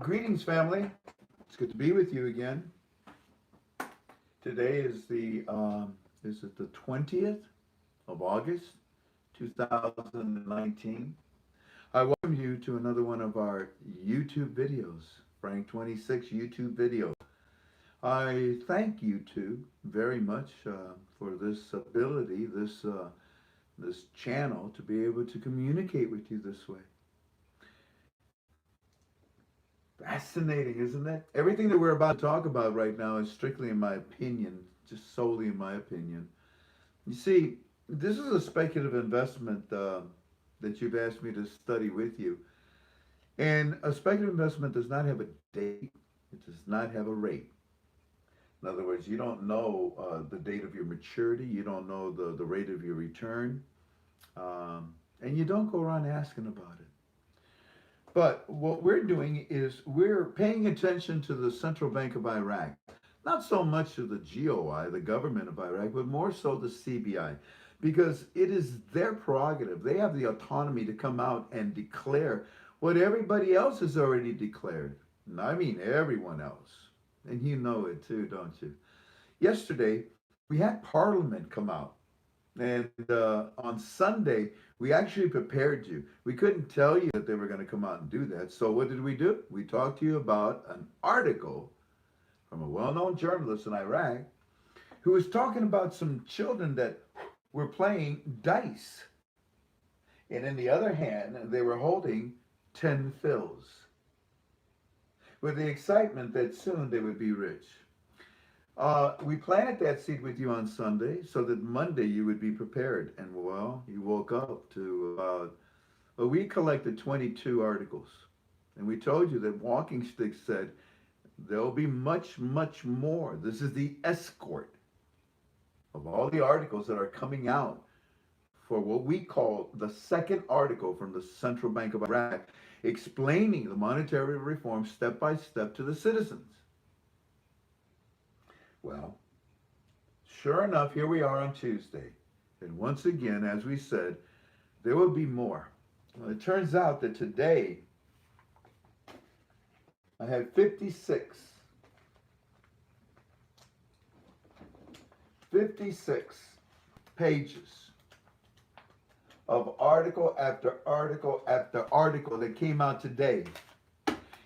Greetings, family. It's good to be with you again. Today is it the 20th of August, 2019. I welcome you to another one of our YouTube videos, Frank 26 YouTube video. I thank YouTube very much for this ability, this channel to be able to communicate with you this way. Fascinating, isn't it? Everything that we're about to talk about right now is strictly in my opinion, just solely in my opinion. You see, this is a speculative investment that you've asked me to study with you. And a speculative investment does not have a date, it does not have a rate. In other words, you don't know the date of your maturity, you don't know the rate of your return, and you don't go around asking about it. But what we're doing is we're paying attention to the Central Bank of Iraq. Not so much to the GOI, the government of Iraq, but more so the CBI, because it is their prerogative. They have the autonomy to come out and declare what everybody else has already declared. And I mean everyone else. And you know it too, don't you? Yesterday, we had Parliament come out. And on Sunday, we actually prepared you. We couldn't tell you that they were going to come out and do that. So what did we do? We talked to you about an article from a well-known journalist in Iraq who was talking about some children that were playing dice. And in the other hand, they were holding 10 fills with the excitement that soon they would be rich. We planted that seed with you on Sunday so that Monday you would be prepared. And well, you woke up to we collected 22 articles. And we told you that Walking Stick said there'll be much, much more. This is the escort of all the articles that are coming out for what we call the second article from the Central Bank of Iraq, explaining the monetary reform step by step to the citizens. Well, sure enough, here we are on Tuesday. And once again, as we said, there will be more. Well, it turns out that today I have 56 pages of article after article after article that came out today.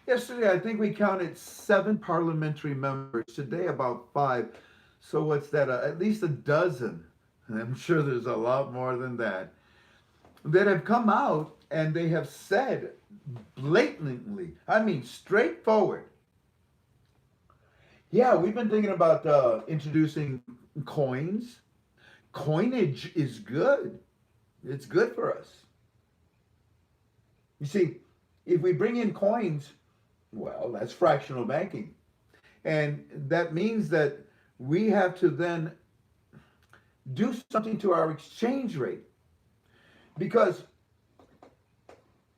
Yesterday, I think we counted 7 parliamentary members. Today, about 5. So what's that? At least a dozen. And I'm sure there's a lot more than that have come out and they have said blatantly, I mean straightforward, yeah, we've been thinking about introducing coins. Coinage is good. It's good for us. You see, if we bring in coins, well, that's fractional banking. And that means that we have to then do something to our exchange rate. Because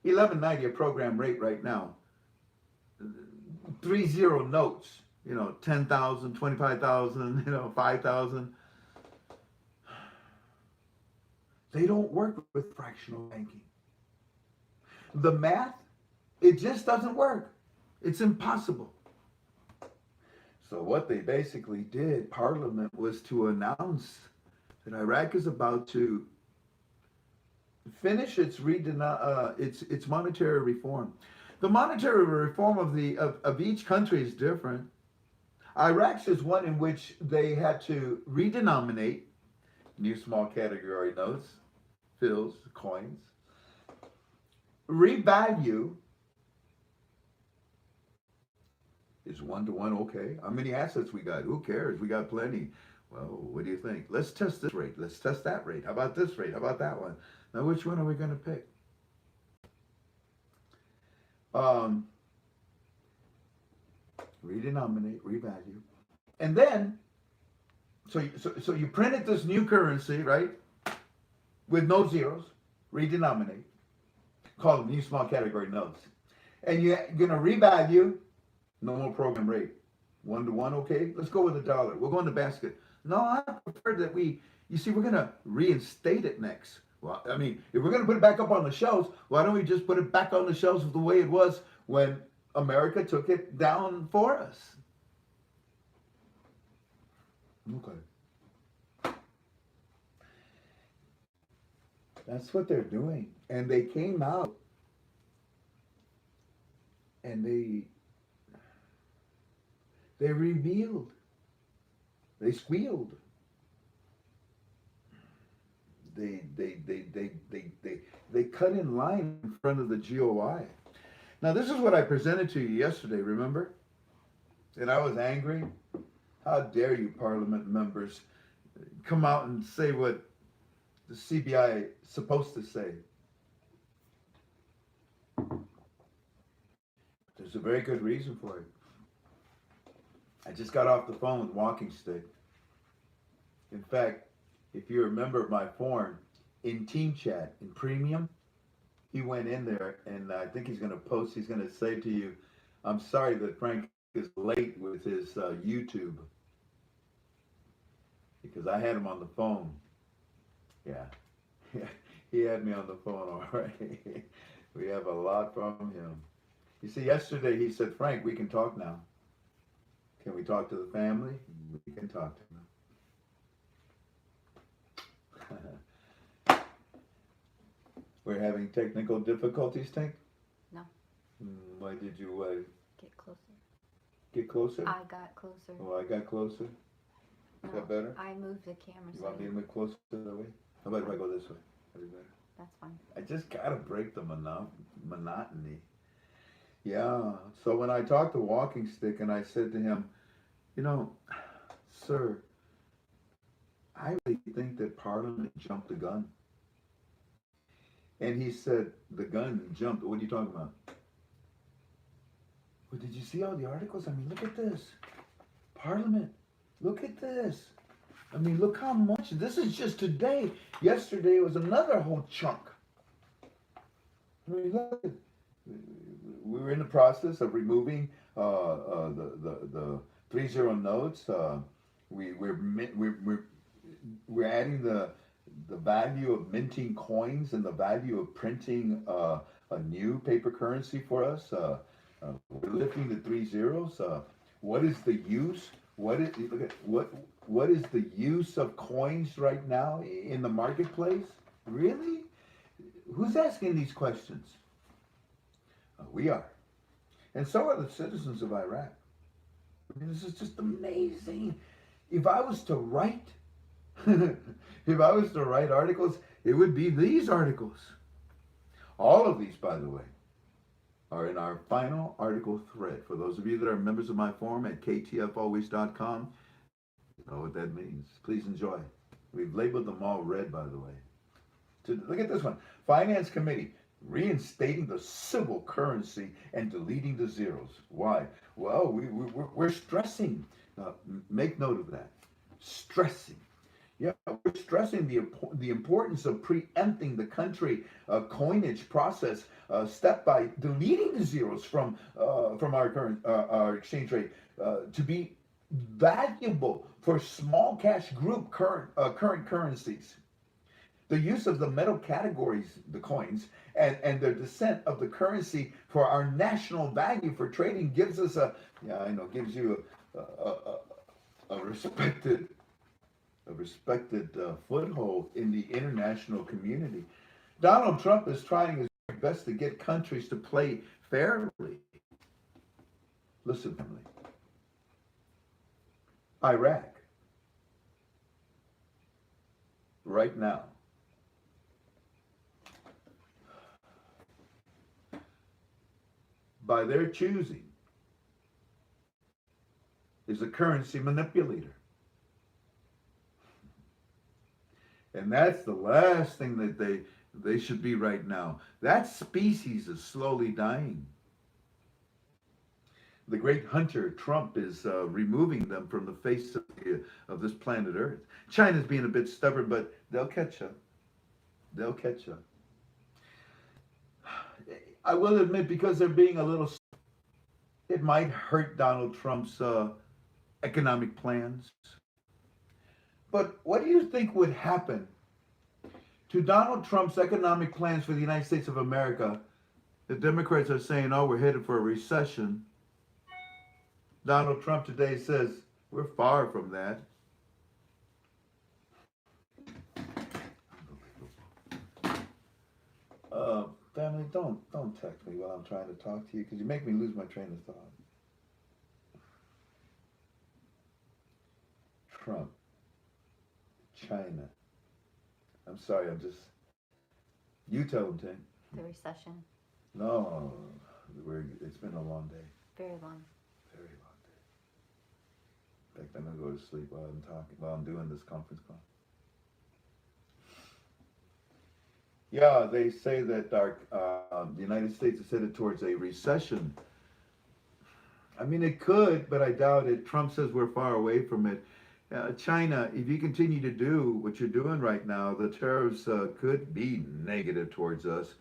1190, a program rate right now, 30 notes, 10,000, 25,000, 5,000. They don't work with fractional banking. The math, it just doesn't work. It's impossible. So what they basically did, Parliament, was to announce that Iraq is about to finish its monetary reform. The monetary reform of each country is different. Iraq's is one in which they had to redenominate new small category notes, fills, coins, revalue. Is 1-to-1 okay? How many assets we got? Who cares? We got plenty. Well, what do you think? Let's test this rate. Let's test that rate. How about this rate? How about that one? Now, which one are we going to pick? Redenominate, revalue. And then, so you printed this new currency, right? With no zeros, redenominate. Call them new small category notes. And you're going to revalue. No more program rate. 1-to-1, okay? Let's go with $1. We'll go in the basket. No, I prefer that we're going to reinstate it next. Well, I mean, if we're going to put it back up on the shelves, why don't we just put it back on the shelves the way it was when America took it down for us. Okay. That's what they're doing. And they came out and they revealed, they squealed. They cut in line in front of the GOI. Now this is what I presented to you yesterday, remember? And I was angry. How dare you, Parliament members, come out and say what the CBI is supposed to say. There's a very good reason for it. I just got off the phone with Walking Stick. In fact, if you're a member of my forum, in Team Chat, in Premium, he went in there and I think he's going to post, he's going to say to you, I'm sorry that Frank is late with his YouTube. Because I had him on the phone. Yeah. He had me on the phone, all right. We have a lot from him. You see, yesterday he said, Frank, we can talk now. Can we talk to the family? We can talk to them. We're having technical difficulties, Tink? No. Why did you get closer? Get closer? I got closer. Oh, I got closer? No, Is that better? I moved the camera. You want me to move closer that way? How about if I go this way? That'd be better. That's fine. I just gotta break the monotony. Yeah. So when I talked to Walking Stick and I said to him, you know, sir, I really think that Parliament jumped the gun. And he said, the gun jumped. What are you talking about? Well, did you see all the articles? I mean, look at this. Parliament, look at this. I mean, look how much. This is just today. Yesterday was another whole chunk. I mean, look. We were in the process of removing the 3-0 notes. We're adding the value of minting coins and the value of printing a new paper currency for us. We're lifting the 3 zeros. What is the use? What is the use of coins right now in the marketplace? Really? Who's asking these questions? We are. And so are the citizens of Iraq. I mean, this is just amazing. If I was to write, articles, it would be these articles. All of these, by the way, are in our final article thread. For those of you that are members of my forum at ktfalways.com, you know what that means. Please enjoy. We've labeled them all red, by the way. Look at this one. Finance Committee, reinstating the civil currency and deleting the zeros. Why? Well, we're stressing. Make note of that. Stressing. Yeah, we're stressing the importance of preempting the country coinage process step by deleting the zeros from our current our exchange rate to be valuable for small cash group current currencies. The use of the metal categories, the coins, and the descent of the currency for our national value for trading gives us gives you a respected foothold in the international community. Donald Trump is trying his best to get countries to play fairly. Listen, family. Iraq, right now, by their choosing, is a currency manipulator. And that's the last thing that they should be right now. That species is slowly dying. The great hunter, Trump, is removing them from the face of this planet Earth. China's being a bit stubborn, but they'll catch up. They'll catch up. I will admit, because they're being a little, it might hurt Donald Trump's economic plans. But what do you think would happen to Donald Trump's economic plans for the United States of America The Democrats are saying, oh, we're headed for a recession. Donald Trump today says, we're far from that. Family, don't text me while I'm trying to talk to you because you make me lose my train of thought. Trump, China. I'm sorry, you tell them, Tim. The recession. No, it's been a long day. Very long. Very long day. In fact, I'm going to go to sleep while I'm doing this conference call. Yeah, they say that the United States is headed towards a recession. I mean, it could, but I doubt it. Trump says we're far away from it. China, if you continue to do what you're doing right now, the tariffs could be negative towards us.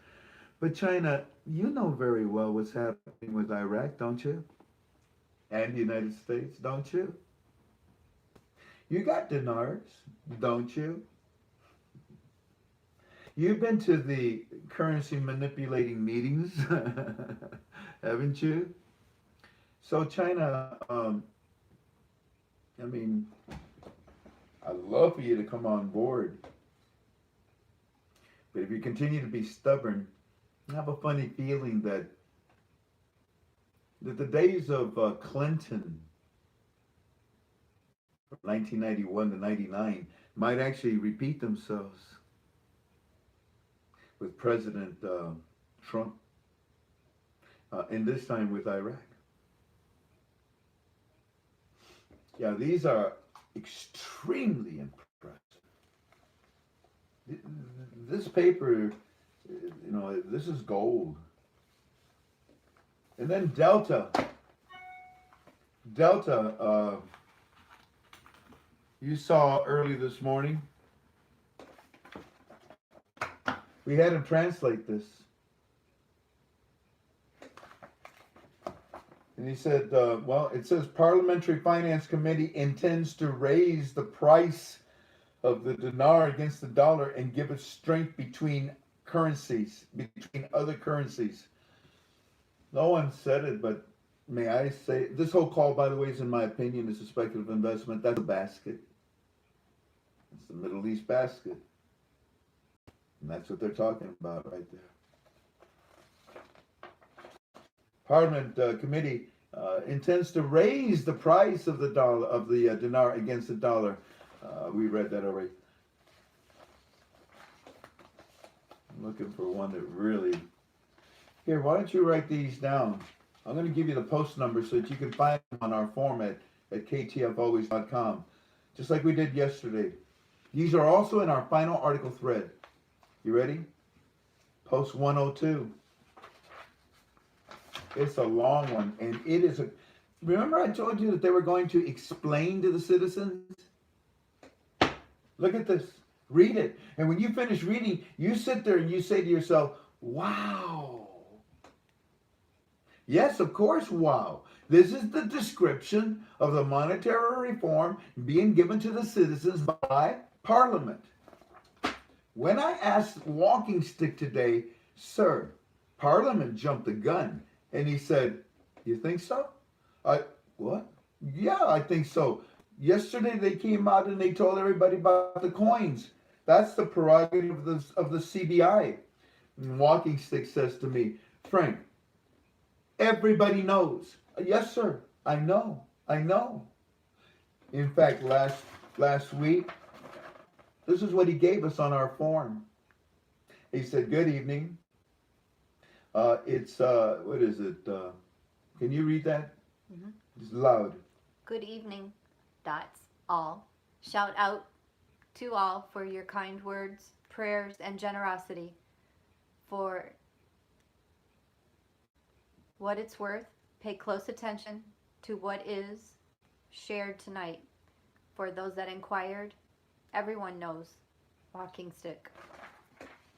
But China, you know very well what's happening with Iraq, don't you? And the United States, don't you? You got dinars, don't you? You've been to the currency manipulating meetings, haven't you? So China, I mean, I'd love for you to come on board. But if you continue to be stubborn, I have a funny feeling that the days of Clinton, from 1991 to 99, might actually repeat themselves with President Trump, and this time with Iraq. Yeah, these are extremely impressive. This paper, you know, this is gold. And then Delta, you saw early this morning, we had him translate this. And he said, well, it says Parliamentary Finance Committee intends to raise the price of the dinar against the dollar and give it strength between other currencies. No one said it, but may I say, this whole call, by the way, is in my opinion, is a speculative investment. That's a basket. It's the Middle East basket. And that's what they're talking about right there. Parliament committee intends to raise the price of the dinar against the dollar. We read that already. I'm looking for one that really. Here, why don't you write these down? I'm going to give you the post number so that you can find them on our format at ktfalways.com, just like we did yesterday. These are also in our final article thread. You ready? Post 102. It's a long one, and it is a. Remember I told you that they were going to explain to the citizens? Look at this. Read it. And when you finish reading, you sit there and you say to yourself, wow. Yes, of course, wow. This is the description of the monetary reform being given to the citizens by Parliament. When I asked Walking Stick today, sir, Parliament jumped the gun. And he said, you think so? What? Yeah, I think so. Yesterday they came out and they told everybody about the coins. That's the prerogative of the CBI. And Walking Stick says to me, Frank, everybody knows. Yes, sir. I know. In fact, last week, this is what he gave us on our form. He said, good evening. It's, what is it? Can you read that? Mm-hmm. It's loud. Good evening, dots, all. Shout out to all for your kind words, prayers, and generosity. For what it's worth, pay close attention to what is shared tonight. For those that inquired, everyone knows. Walking Stick.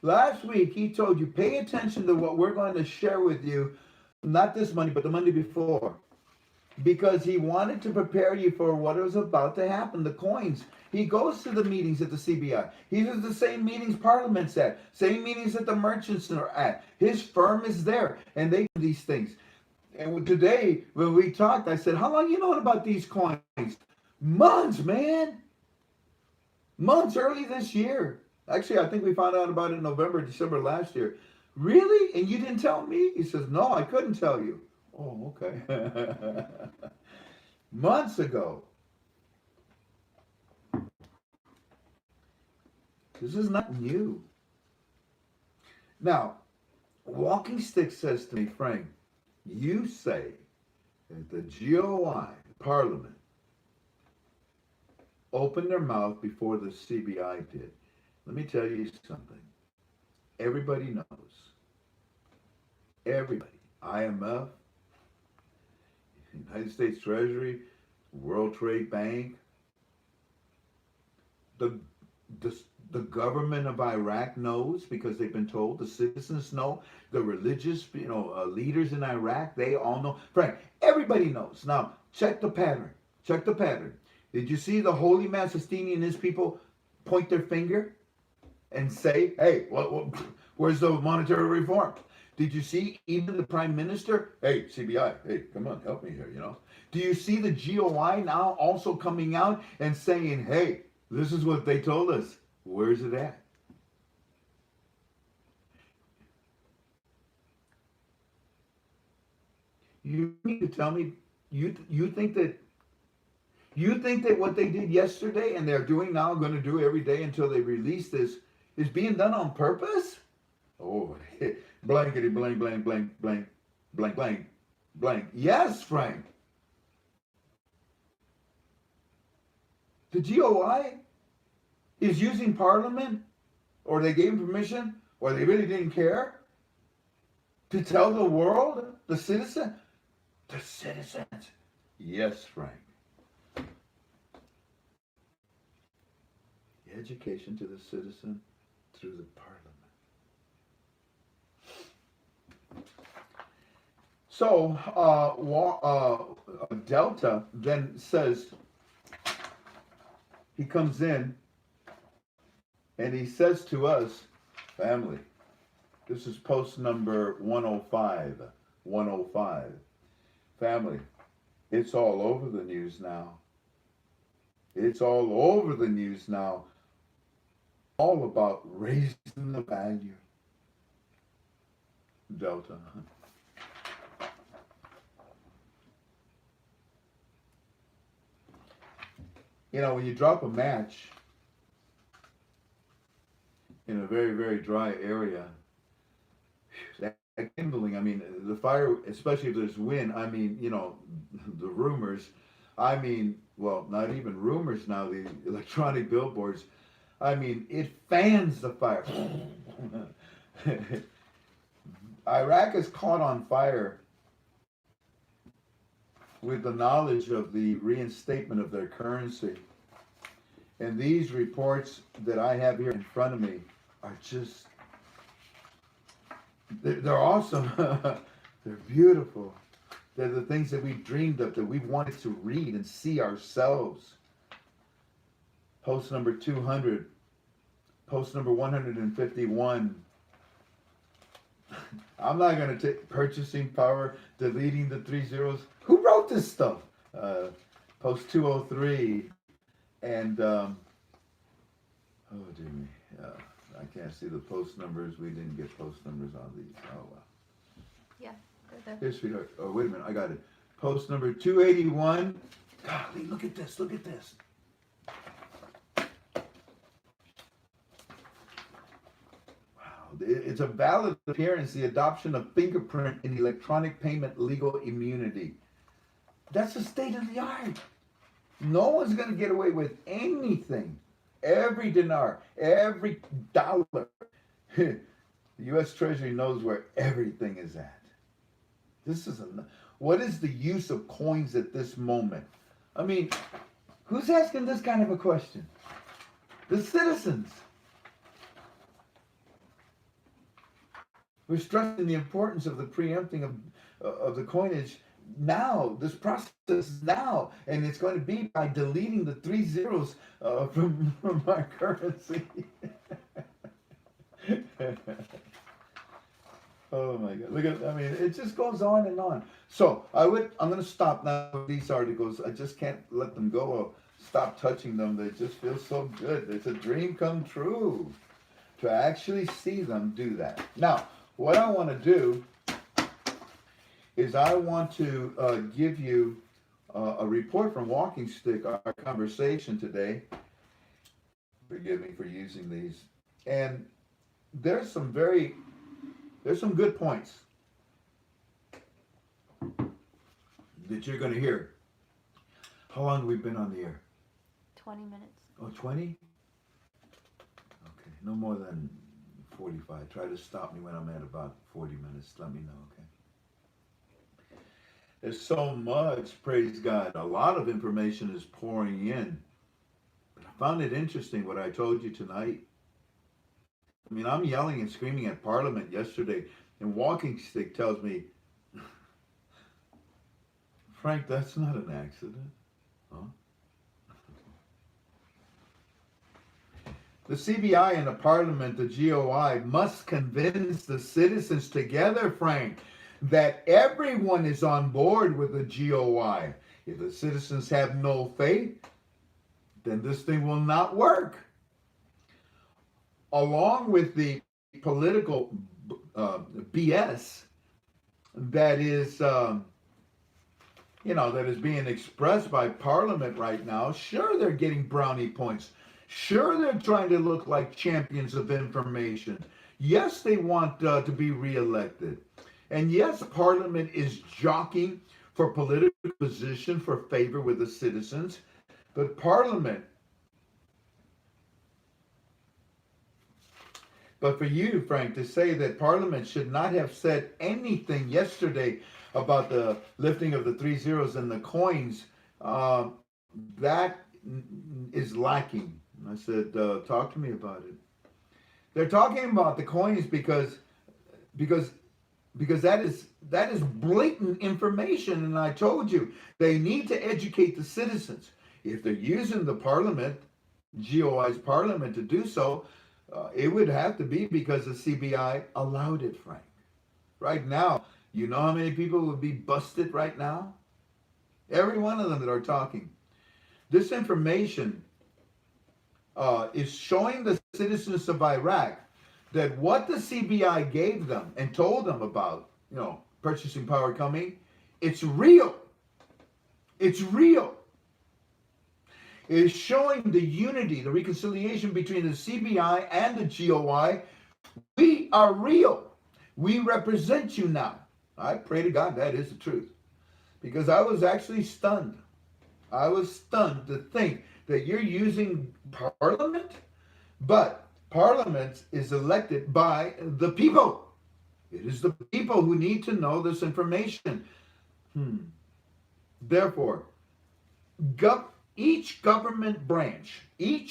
Last week, he told you, pay attention to what we're going to share with you. Not this Monday, but the Monday before. because he wanted to prepare you for what was about to happen, the coins. He goes to the meetings at the CBI. He's at the same meetings Parliament's at, same meetings that the merchants are at. His firm is there, and they do these things. And today, when we talked, I said, how long you known about these coins? Months, man. Months early this year. Actually, I think we found out about it in November, December last year. Really? And you didn't tell me? He says, no, I couldn't tell you. Oh, okay. Months ago. This is not new. Now, Walking Stick says to me, Frank, you say that the GOI, Parliament, opened their mouth before the CBI did. Let me tell you something. Everybody knows. Everybody. IMF, United States Treasury, World Trade Bank, the government of Iraq knows because they've been told. The citizens know. The religious, leaders in Iraq, they all know. Frank, everybody knows. Now, check the pattern. Check the pattern. Did you see the holy man Sistine and his people point their finger and say, hey, where's the monetary reform? Did you see even the prime minister? Hey, CBI, hey, come on, help me here, Do you see the GOI now also coming out and saying, hey, this is what they told us. Where's it at? You need to tell me, you think that what they did yesterday and they're doing now, going to do every day until they release this, is being done on purpose? Oh, blankety blank, blank, blank, blank, blank, blank, blank. Yes, Frank. The GOI is using Parliament, or they gave him permission, or they really didn't care, to tell the world, the citizens, yes, Frank. Education to the citizen through the Parliament. So, Delta then says, he comes in and he says to us, family, this is post number 105, 105. Family, it's all over the news now. It's all over the news now. All about raising the value. Delta. When you drop a match in a very, very dry area, that kindling, the fire, especially if there's wind, the rumors, well, not even rumors now, the electronic billboards, it fans the fire. Iraq is caught on fire with the knowledge of the reinstatement of their currency. And these reports that I have here in front of me are just, they're awesome. They're beautiful. They're the things that we dreamed of, that we wanted to read and see ourselves. Post number 200. Post number 151. I'm not going to take purchasing power, deleting the 3 zeros. Who wrote this stuff? Post 203. And, oh, dear me. I can't see the post numbers. We didn't get post numbers on these. Oh, well. Yeah, they're there. Here, sweetheart. Oh, wait a minute. I got it. Post number 281. Golly, look at this. Look at this. It's a valid appearance, the adoption of fingerprint in electronic payment legal immunity. That's the state of the art. No one's going to get away with anything. Every dinar, every dollar. The U.S. Treasury knows where everything is at. What is the use of coins at this moment? Who's asking this kind of a question? The citizens. We're stressing the importance of the preempting of the coinage now, this process now, and it's going to be by deleting the 3 zeros from our currency. Oh my God! Look at, I mean, it just goes on and on. So I'm going to stop now with these articles. I just can't let them go or stop touching them. They just feel so good. It's a dream come true to actually see them do that. Now, what I want to do is I want to give you a report from Walking Stick, our conversation today. Forgive me for using these. And there's some good points that you're going to hear. How long have we been on the air? 20 minutes. Oh, 20? Okay, no more than 45. Try to stop me when I'm at about 40 minutes. Let me know, okay? There's so much, praise God. A lot of information is pouring in. But I found it interesting what I told you tonight. I mean, I'm yelling and screaming at Parliament yesterday, and Walking Stick tells me, Frank, that's not an accident. Huh? The CBI and the Parliament, the GOI, must convince the citizens together, Frank, that everyone is on board with the GOI. If the citizens have no faith, then this thing will not work. Along with the political BS that is, that is being expressed by Parliament right now, sure, they're getting brownie points. Sure, they're trying to look like champions of information. Yes, they want to be reelected. And yes, Parliament is jockeying for political position for favor with the citizens. But Parliament, but for you, Frank, to say that Parliament should not have said anything yesterday about the lifting of the 3 zeros and the coins, that is lacking. I said, talk to me about it. They're talking about the coins because that is blatant information, and I told you they need to educate the citizens. If they're using the Parliament, GOI's Parliament, to do so, it would have to be because the CBI allowed it, Frank. Right now, you know how many people would be busted right now? Every one of them that are talking. This information is showing the citizens of Iraq that what the CBI gave them and told them about, purchasing power coming, it's real. It's real. It is showing the unity, the reconciliation between the CBI and the GOI. We are real. We represent you now. I pray to God that is the truth. Because I was actually stunned. I was stunned to think that you're using Parliament, but Parliament is elected by the people. It is the people who need to know this information. Therefore, each government branch in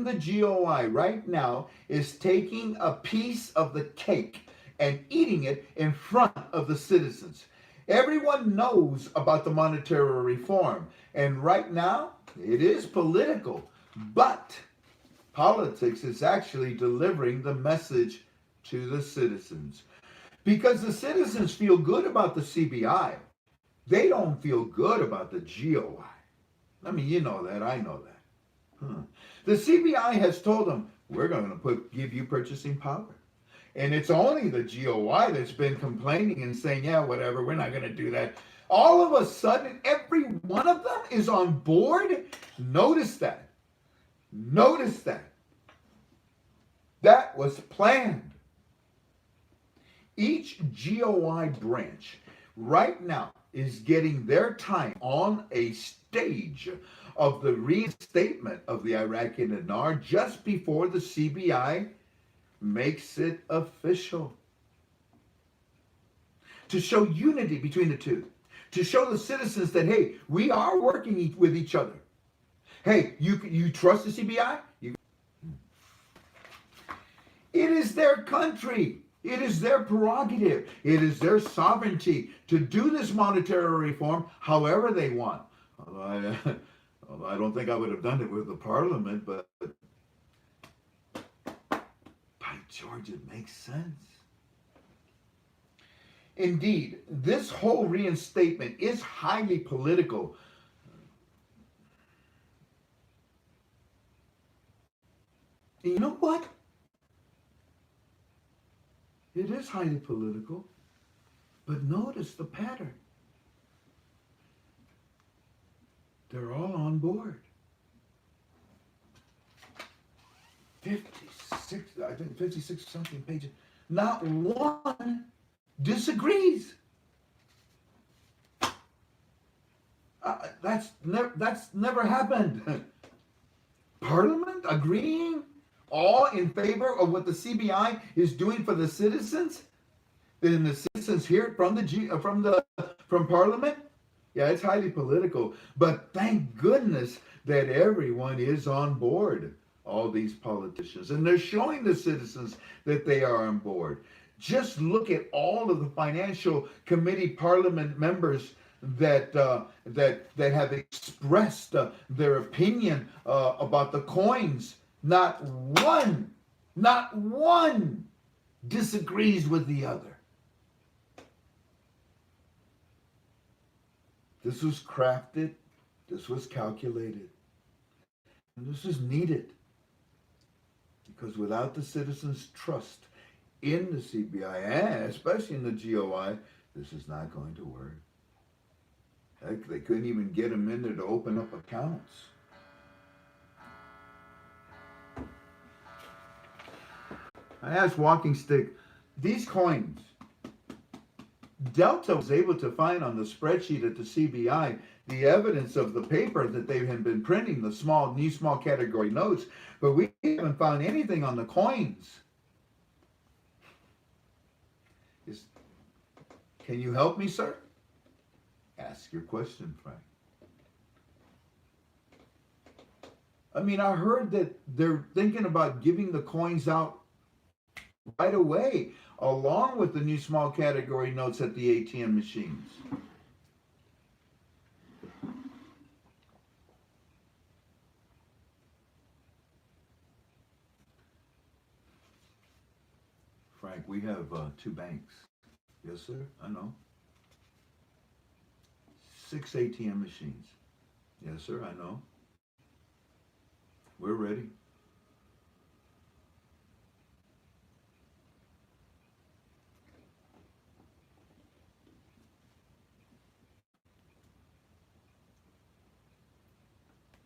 the GOI right now is taking a piece of the cake and eating it in front of the citizens. Everyone knows about the monetary reform, and right now it is political, but politics is actually delivering the message to the citizens. Because the citizens feel good about the CBI. They don't feel good about the GOI. I mean, you know that. I know that. The CBI has told them, we're going to give you purchasing power. And it's only the GOI that's been complaining and saying, yeah, whatever, we're not going to do that. All of a sudden, every one of them is on board. Notice that. Notice that. That was planned. Each GOI branch right now is getting their time on a stage of the reinstatement of the Iraqi dinar just before the CBI makes it official. To show unity between the two. To show the citizens that, hey, we are working with each other. Hey, you trust the CBI? It is their country. It is their prerogative. It is their sovereignty to do this monetary reform however they want. Although I, although I don't think I would have done it with the parliament, but by George, it makes sense. Indeed, this whole reinstatement is highly political. And you know what? It is highly political, but notice the pattern. They're all on board. 56, I think 56 something pages. Not one disagrees. That's never happened. Parliament agreeing, all in favor of what the CBI is doing for the citizens. Then the citizens hear it from Parliament. Yeah, it's highly political, but thank goodness that everyone is on board. All these politicians, and they're showing the citizens that they are on board. Just look at all of the financial committee parliament members that have expressed their opinion about the coins. Not one disagrees with the other. This was crafted, this was calculated, and this is needed. Because without the citizens' trust in the CBI, and especially in the GOI, this is not going to work. Heck, they couldn't even get them in there to open up accounts. I asked Walking Stick, these coins, Delta was able to find on the spreadsheet at the CBI the evidence of the paper that they had been printing, the new small category notes, but we haven't found anything on the coins. Can you help me, sir? Ask your question, Frank. I mean, I heard that they're thinking about giving the coins out right away, along with the new small category notes at the ATM machines. Frank, we have 2 banks. Yes, sir, I know. 6 ATM machines. Yes, sir, I know. We're ready.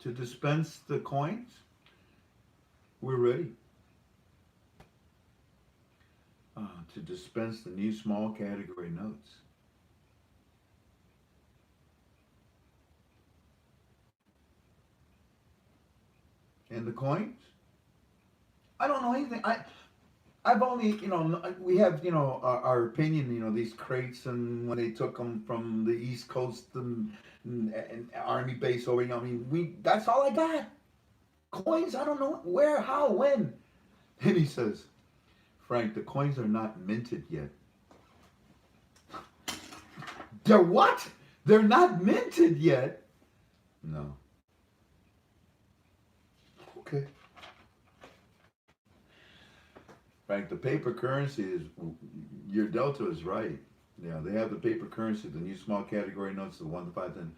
To dispense the coins, we're ready. To dispense the new small category notes. And the coins? I don't know anything. I've only, we have, our opinion, these crates, and when they took them from the East Coast and Army base over, that's all I got. Coins, I don't know where, how, when. And he says, Frank, the coins are not minted yet. They're what? They're not minted yet? No. Okay. Frank, the paper currency is, your Delta is right. Yeah, they have the paper currency, the new small category notes, the 1 to 5, 10.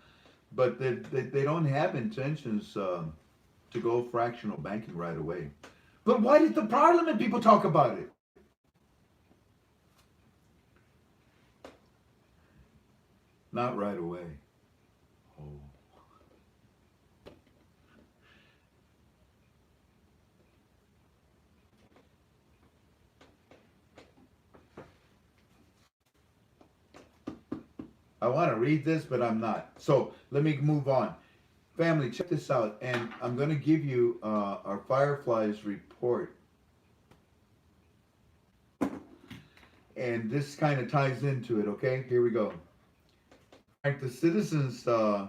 But they don't have intentions to go fractional banking right away. But why did the Parliament people talk about it? Not right away. Oh. I want to read this, but I'm not. So let me move on. Family, check this out. And I'm going to give you our Fireflies report. And this kind of ties into it, okay? Here we go. Like the citizens are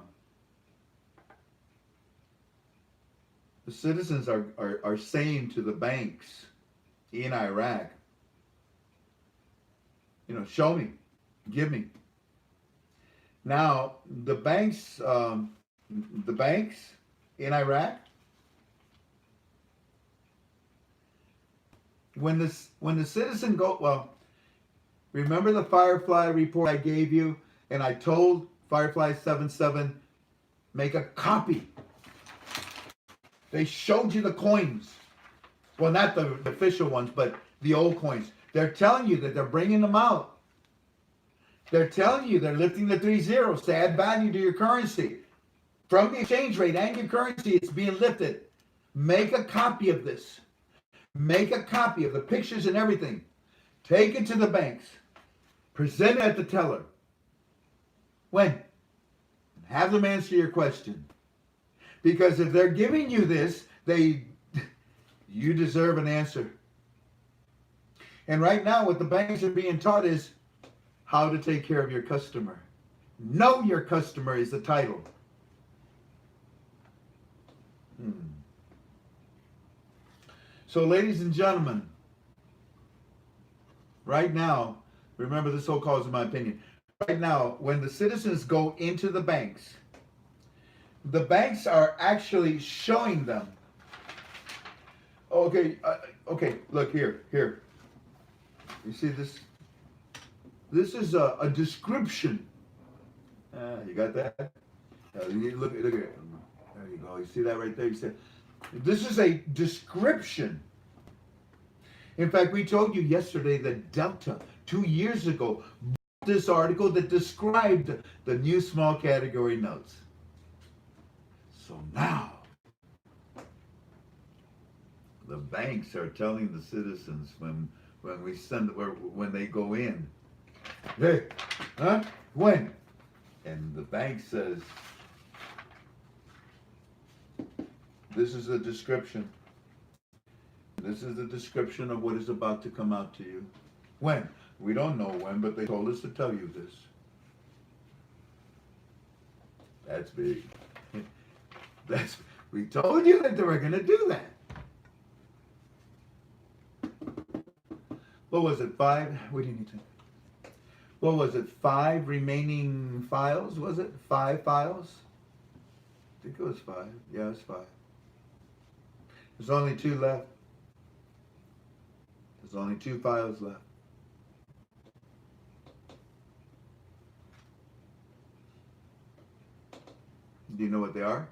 saying to the banks in Iraq, Show me, give me. Now, the banks in Iraq, when the citizen go, well, remember the Firefly report I gave you, and I told Firefly 77, make a copy. They showed you the coins. Well, not the official ones, but the old coins. They're telling you that they're bringing them out. They're telling you they're lifting the 3 zeros to add value to your currency. From the exchange rate and your currency, it's being lifted. Make a copy of this. Make a copy of the pictures and everything. Take it to the banks. Present it at the teller. When? Have them answer your question. Because if they're giving you this, you deserve an answer. And right now, what the banks are being taught is how to take care of your customer. Know your customer is the title. So, ladies and gentlemen, right now, remember this whole call is my opinion. Right now, when the citizens go into the banks are actually showing them. Okay, look here. You see this? This is a description. You got that? Look at it. There you go. You see that right there? You said this is a description. In fact, we told you yesterday that Delta, 2 years ago, this article that described the new small category notes. So now, the banks are telling the citizens when they go in, hey, when? And the bank says, this is a description. This is the description of what is about to come out to you. When? We don't know when, but they told us to tell you this. That's big. We told you that they were going to do that. What was it, 5? What do you need to? What was it, 5 remaining files? Was it 5 files? I think it was 5. Yeah, it's 5. There's only 2 left. There's only 2 files left. Do you know what they are?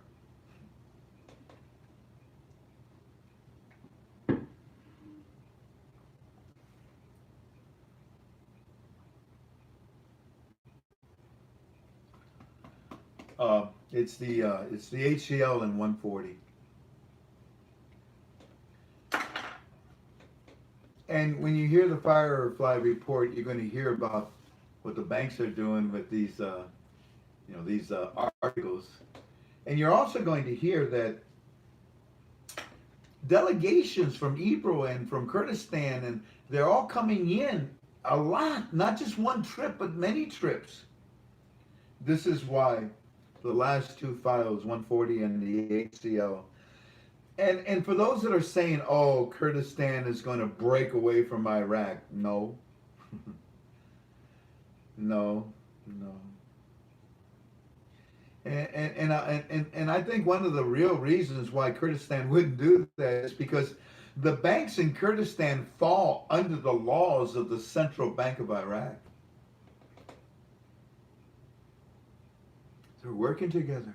It's the HCL and 140. And when you hear the Firefly report, you're going to hear about what the banks are doing with these articles. And you're also going to hear that delegations from Ebro and from Kurdistan, and they're all coming in a lot, not just one trip, but many trips. This is why the last 2 files, 140 and the HCL. And for those that are saying, oh, Kurdistan is going to break away from Iraq, no. No. And I think one of the real reasons why Kurdistan wouldn't do that is because the banks in Kurdistan fall under the laws of the Central Bank of Iraq. They're working together.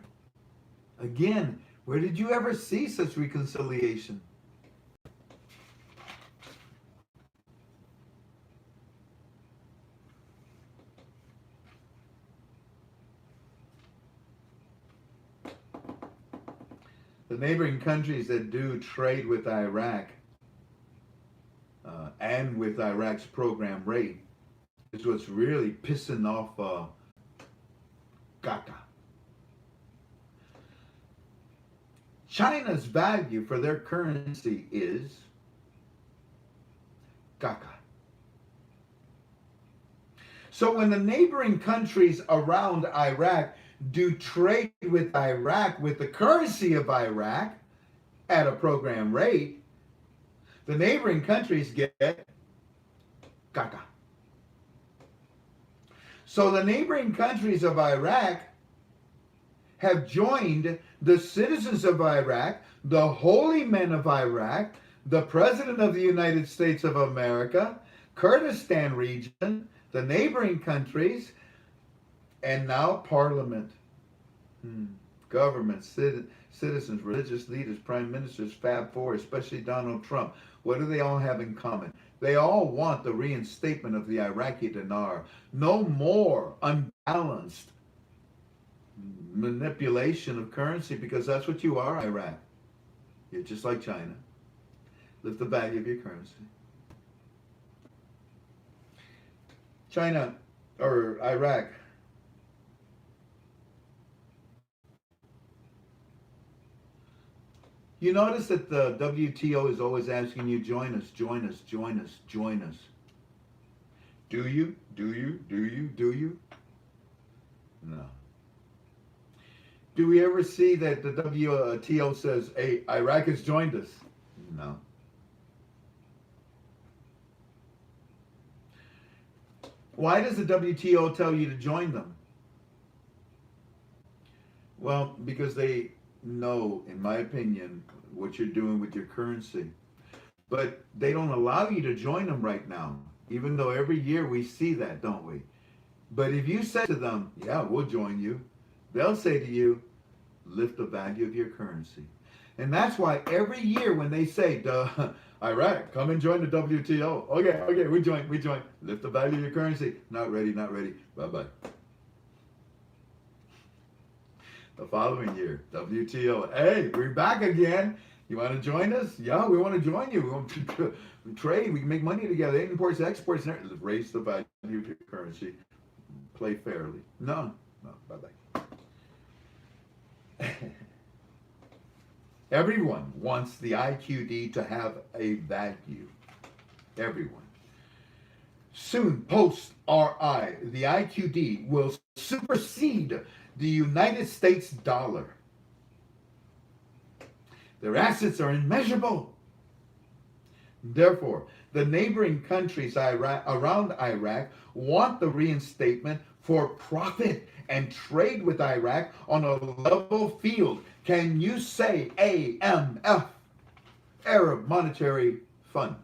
Again, where did you ever see such reconciliation? The neighboring countries that do trade with Iraq and with Iraq's program rate is what's really pissing off Qatar. China's value for their currency is Qatar. So when the neighboring countries around Iraq do trade with Iraq with the currency of Iraq at a program rate, the neighboring countries get Qatar. So the neighboring countries of Iraq have joined the citizens of Iraq, the holy men of Iraq, the President of the United States of America, Kurdistan region, the neighboring countries, and now Parliament, government, citizens, religious leaders, prime ministers, Fab Four, especially Donald Trump. What do they all have in common? They all want the reinstatement of the Iraqi dinar. No more unbalanced manipulation of currency, because that's what you are, Iraq. You're just like China. Lift the value of your currency. China, or Iraq, you notice that the WTO is always asking you, join us, join us, join us, join us. Do you? Do you? Do you? Do you? No. Do we ever see that the WTO says, hey, Iraq has joined us? No. Why does the WTO tell you to join them? Well, because they know, in my opinion, what you're doing with your currency. But they don't allow you to join them right now, even though every year we see that, don't we? But if you say to them, yeah, we'll join you, they'll say to you, lift the value of your currency. And that's why every year when they say, Iraq, come and join the WTO. Okay, we join. Lift the value of your currency. Not ready. Bye-bye. The following year, WTO, hey, we're back again. You want to join us? Yeah, we want to join you. We want to trade. We can make money together. Imports, exports, raise the value of your currency. Play fairly. No, bye-bye. Everyone wants the IQD to have a value. Everyone. Soon, post-RI, the IQD will supersede the United States dollar. Their assets are immeasurable. Therefore, the neighboring countries around Iraq want the reinstatement for profit and trade with Iraq on a level field. Can you say AMF, Arab Monetary Fund?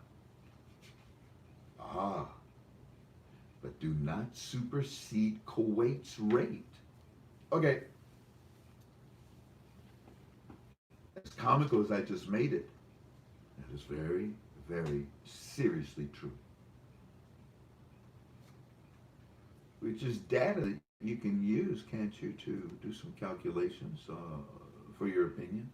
But do not supersede Kuwait's rate. Okay. As comical as I just made it, that is very, very seriously true. Which is data that you can use, can't you, to do some calculations for your opinion.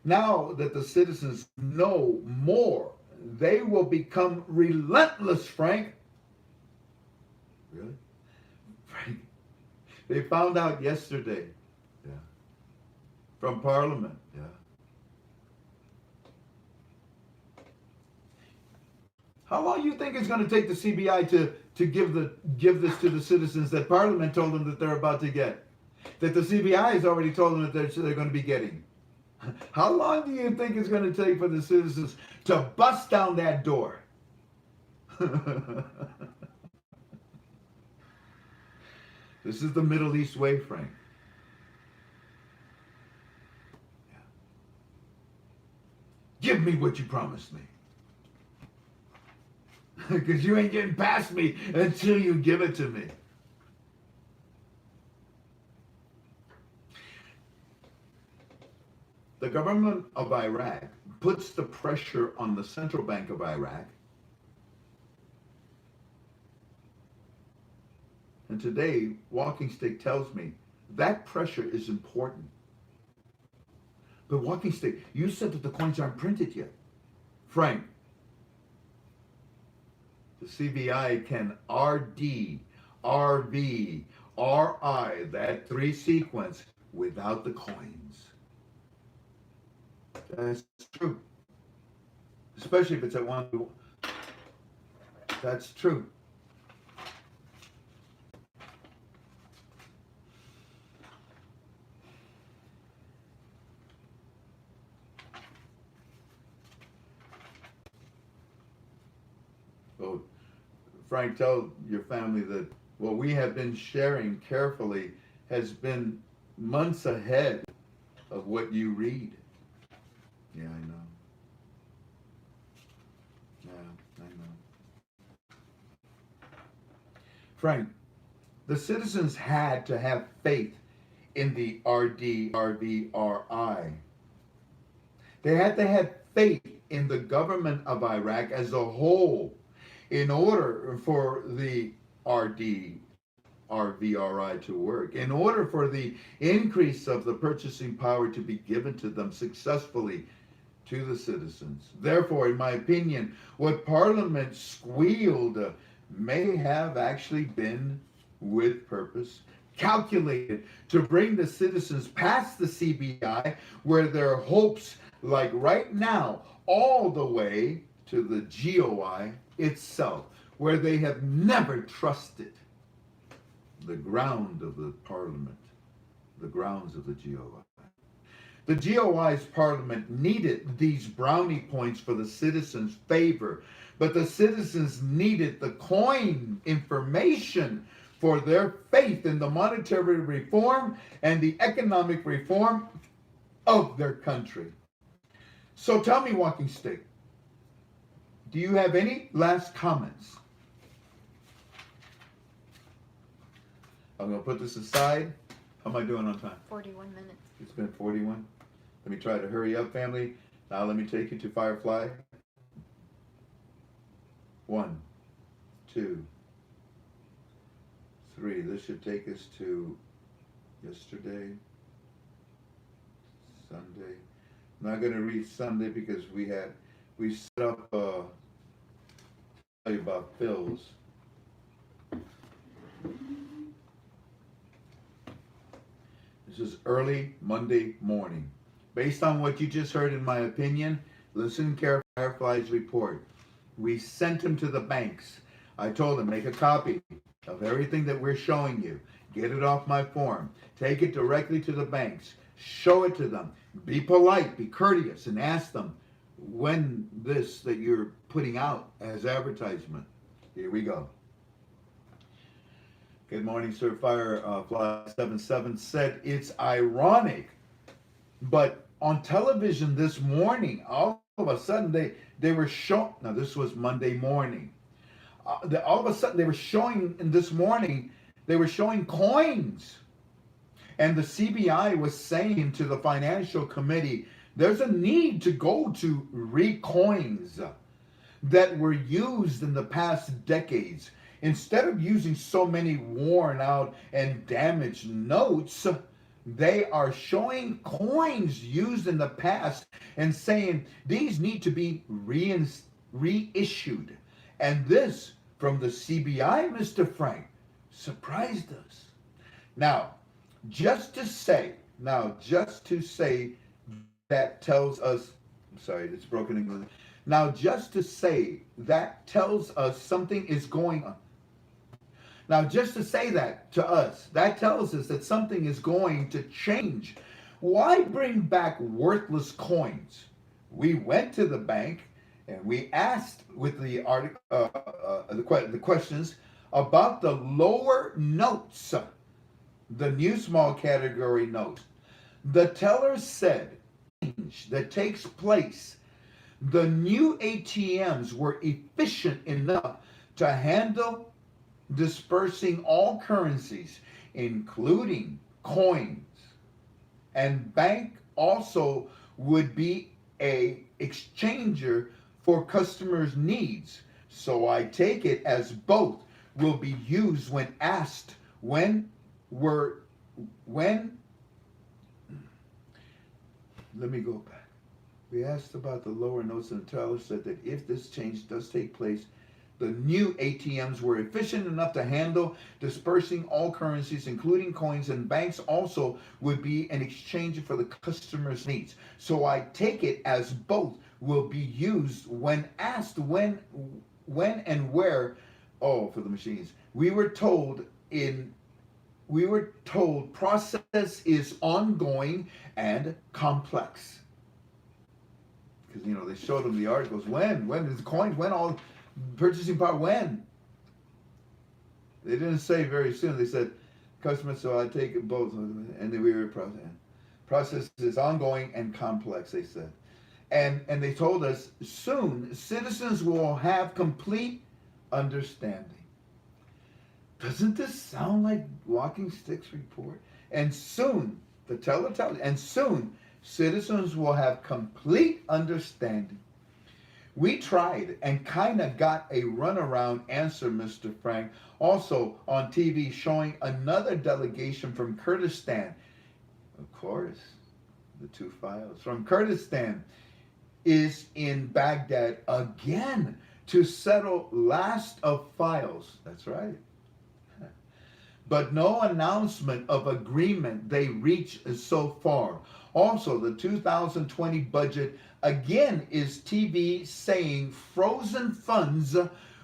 Now that the citizens know more, they will become relentless, Frank. Really? Frank, they found out yesterday. Yeah. From Parliament. Yeah. How long do you think it's going to take the CBI to give this to the citizens that Parliament told them that they're about to get? That the CBI has already told them that they're going to be getting? How long do you think it's going to take for the citizens to bust down that door? This is the Middle East way, Frank. Yeah. Give me what you promised me. Because you ain't getting past me until you give it to me. The government of Iraq puts the pressure on the Central Bank of Iraq. And today, Walking Stick tells me that pressure is important. But Walking Stick, you said that the coins aren't printed yet. Frank, the CBI can RD, RV, RI, that three sequence, without the coins. That's true. Especially if it's at one. That's true. Oh, Frank, tell your family that what we have been sharing carefully has been months ahead of what you read. Yeah, I know. Yeah, I know. Frank, the citizens had to have faith in the RDRVRI. They had to have faith in the government of Iraq as a whole in order for the RDRVRI to work, in order for the increase of the purchasing power to be given to them successfully to the citizens. Therefore, in my opinion, what Parliament squealed may have actually been with purpose, calculated to bring the citizens past the CBI, where their hopes, like right now, all the way to the GOI itself, where they have never trusted the ground of the Parliament, the grounds of the GOI. The GOI's Parliament needed these brownie points for the citizens' favor, but the citizens needed the coin information for their faith in the monetary reform and the economic reform of their country. So tell me, Walking Stick, do you have any last comments? I'm going to put this aside. How am I doing on time? 41 minutes. It's been 41. Let me try to hurry up, family. Now let me take you to Firefly. 1, 2, 3. This should take us to yesterday, Sunday. I'm not going to read Sunday because we set up tell you about Phil's. This is early Monday morning. Based on what you just heard, in my opinion, listen carefully to Firefly's report. We sent him to the banks. I told him, make a copy of everything that we're showing you. Get it off my form. Take it directly to the banks. Show it to them. Be polite, be courteous, and ask them when this that you're putting out as advertisement. Here we go. Good morning, Sir. Firefly 77 said it's ironic, but on television this morning, all of a sudden they were showing. Now this was Monday morning. All of a sudden they were showing this morning. They were showing coins, and the CBI was saying to the Financial Committee, "There's a need to go to recoins that were used in the past decades. Instead of using so many worn out and damaged notes, they are showing coins used in the past and saying these need to be reissued." And this from the CBI, Mr. Frank, surprised us. Now, just to say that tells us, I'm sorry, it's broken English. Now, just to say that tells us something is going on. Now, just to say that to us, that tells us that something is going to change. Why bring back worthless coins? We went to the bank and we asked with the questions about the lower notes, the new small category notes. The teller said that takes place. The new ATMs were efficient enough to handle dispersing all currencies, including coins, and bank also would be a exchanger for customers' needs. So I take it as both will be used when asked let me go back. We asked about the lower notes, and the teller said that if this change does take place, the new ATMs were efficient enough to handle dispersing all currencies, including coins, and banks also would be an exchange for the customer's needs. So I take it as both will be used when asked when and where. Oh, for the machines. We were told process is ongoing and complex. Because, they showed them the articles. When is the coins? When all purchasing power? When? They didn't say very soon. They said, customer, so I take it both. And we were processing. Process is ongoing and complex, they said. And they told us soon citizens will have complete understanding. Doesn't this sound like Walking Sticks report? And soon, the teller, and soon citizens will have complete understanding. We tried and kind of got a runaround answer, Mr. Frank, also on TV showing another delegation from Kurdistan. Of course, the two files from Kurdistan is in Baghdad again to settle last of files. That's right. But no announcement of agreement they reached so far. Also, the 2020 budget again is TV saying frozen funds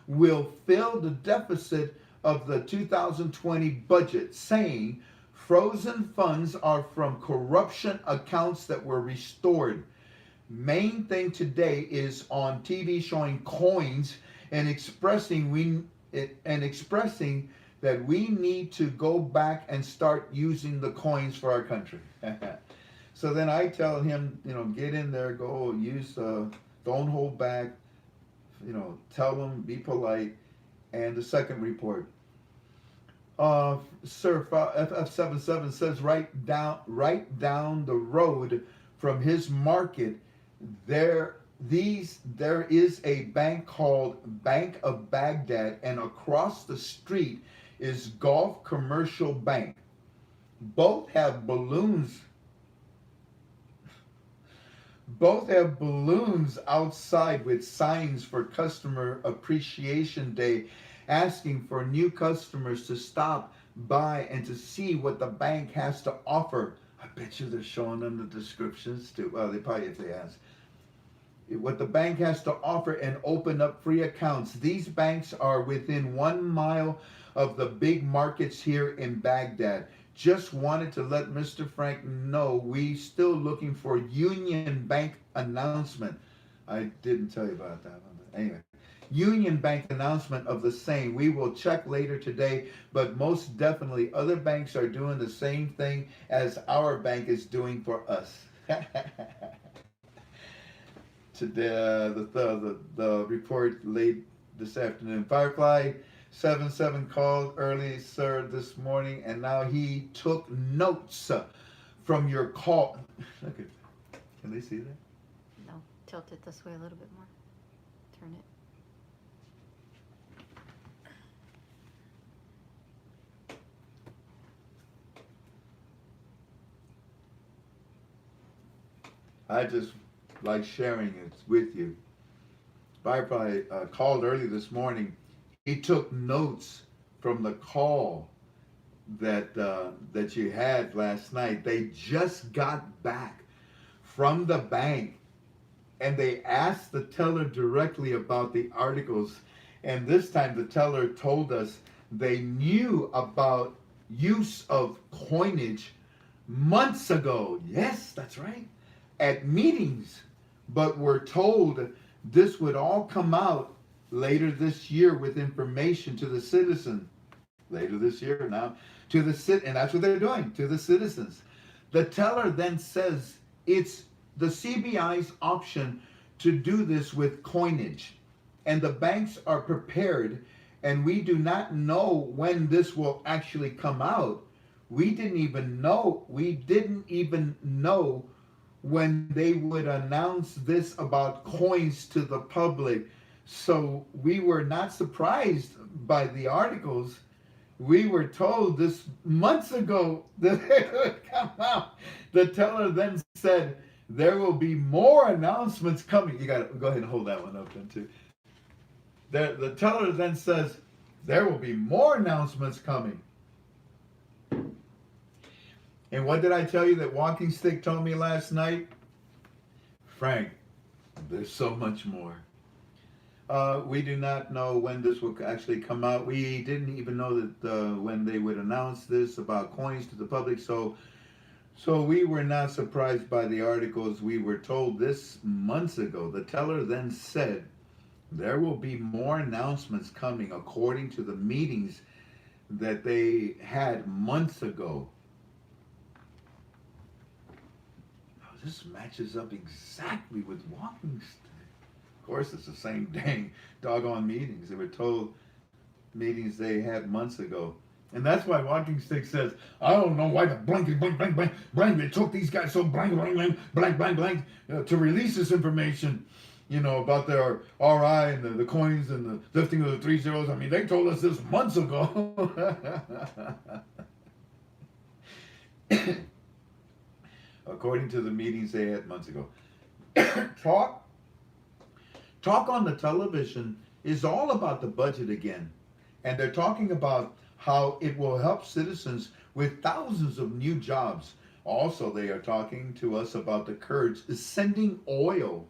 will fill the deficit of the 2020 budget, saying frozen funds are from corruption accounts that were restored. Main thing today is on TV showing coins and expressing that we need to go back and start using the coins for our country. So then I tell him, get in there, go use, don't hold back, tell them, be polite. And the second report, Sir FF77 says right down the road from his market, there is a bank called Bank of Baghdad, and across the street is Gulf Commercial Bank. Both have balloons outside with signs for Customer Appreciation Day, asking for new customers to stop by and to see what the bank has to offer. I bet you they're showing them the descriptions too. Well, they probably, if they ask, what the bank has to offer and open up free accounts. These banks are within 1 mile of the big markets here in Baghdad. Just wanted to let Mr. Frank know we still looking for Union Bank announcement. I didn't tell you about that one, but anyway. Union Bank announcement of the same. We will check later today, but most definitely other banks are doing the same thing as our bank is doing for us. Today, the report late this afternoon. Firefly 77 called early, sir, this morning, and now he took notes from your call. Look at, can they see that? No, tilt it this way a little bit more. Turn it. I just like sharing it with you. Firefly called early this morning. He took notes from the call that you had last night. They just got back from the bank, and they asked the teller directly about the articles. And this time the teller told us they knew about use of coinage months ago. Yes, that's right. At meetings, but were told this would all come out later this year with information to the citizen. Later this year now, to the and that's what they're doing, to the citizens. The teller then says it's the CBI's option to do this with coinage, and the banks are prepared, and we do not know when this will actually come out. We didn't even know when they would announce this about coins to the public. So we were not surprised by the articles. We were told this months ago that they would come out. The teller then said, there will be more announcements coming. You got to go ahead and hold that one up then too. The teller then says, there will be more announcements coming. And what did I tell you that Walking Stick told me last night? Frank, there's so much more. We do not know when this will actually come out. We didn't even know that when they would announce this about coins to the public. So we were not surprised by the articles. We were told this months ago. The teller then said, there will be more announcements coming according to the meetings that they had months ago. Now, this matches up exactly with Walking Stick. Of course, it's the same dang doggone meetings. They were told meetings they had months ago. And that's why Walking Stick says, I don't know why the blank, blank, blank, blank, blank, it took these guys so blank, blank, blank, blank, blank, blank, to release this information, about their RI and the coins and the lifting of the 3 zeros. I mean, they told us this months ago. According to the meetings they had months ago. Talk on the television is all about the budget again. And they're talking about how it will help citizens with thousands of new jobs. Also, they are talking to us about the Kurds sending oil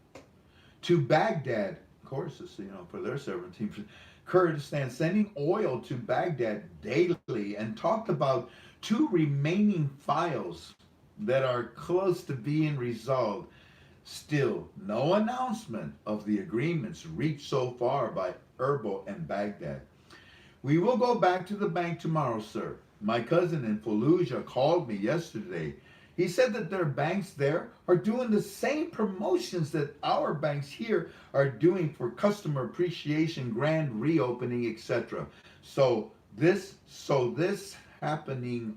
to Baghdad. Of course, it's, for their 17%. Kurdistan sending oil to Baghdad daily, and talked about 2 remaining files that are close to being resolved. Still, no announcement of the agreements reached so far by Erbil and Baghdad. We will go back to the bank tomorrow, sir. My cousin in Fallujah called me yesterday. He said that their banks there are doing the same promotions that our banks here are doing for customer appreciation, grand reopening, etc. So this happening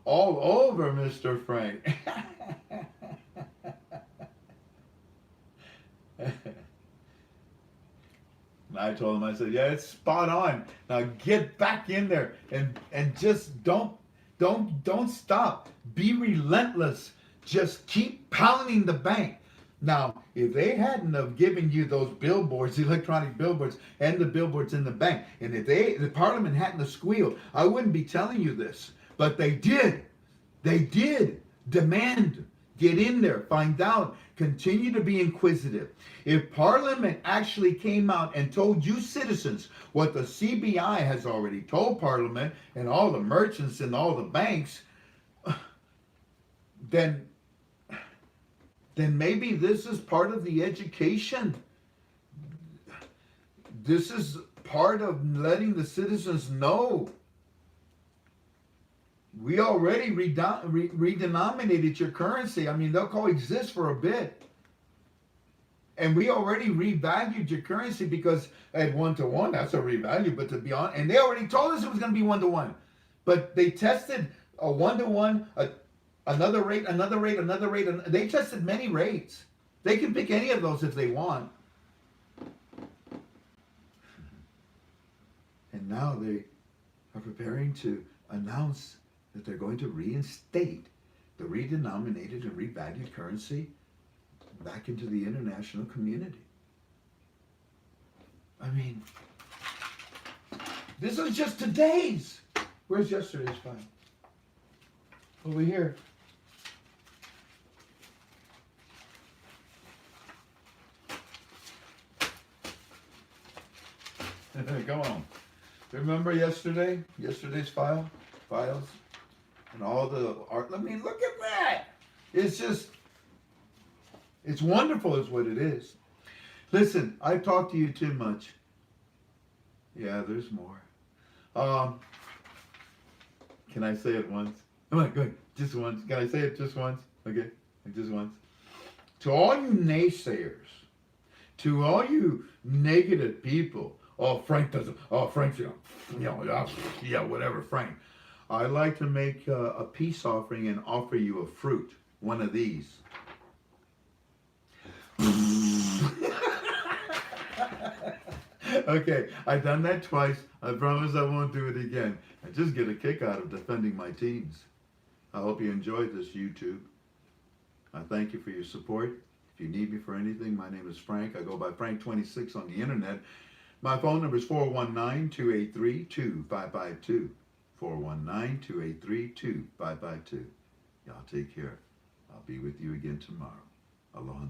all over, Mr. Frank. And I told him, I said, yeah, it's spot on. Now get back in there and just don't stop. Be relentless. Just keep pounding the bank. Now, if they hadn't have given you those billboards, electronic billboards, and the billboards in the bank, and if the Parliament hadn't have squealed, I wouldn't be telling you this. But they did. They did demand. Get in there, find out, continue to be inquisitive. If Parliament actually came out and told you citizens what the CBI has already told Parliament and all the merchants and all the banks, then maybe this is part of the education. This is part of letting the citizens know. We already redenominated your currency. I mean, they'll coexist for a bit. And we already revalued your currency because at 1-to-1, that's a revalue. But to be honest, and they already told us it was going to be 1-to-1. But they tested a 1-to-1, another rate, another rate, another rate. They tested many rates. They can pick any of those if they want. And now they are preparing to announce that they're going to reinstate the redenominated and revalued currency back into the international community. I mean, this is just today's. Where's yesterday's file? Over here. Come on. Remember yesterday's files? And all the art. I mean, look at that. It's wonderful is what it is. Listen, I've talked to you too much. Yeah, there's more. Can I say it once? Come on, go ahead. Just once. Can I say it just once? Okay, just once. To all you naysayers, to all you negative people, Frank's, whatever, Frank. I'd like to make a peace offering and offer you a fruit, one of these. Okay, I've done that twice. I promise I won't do it again. I just get a kick out of defending my teams. I hope you enjoyed this, YouTube. I thank you for your support. If you need me for anything, my name is Frank. I go by Frank26 on the internet. My phone number is 419-283-2552. 419-283-2552. Y'all take care. I'll be with you again tomorrow. Aloha.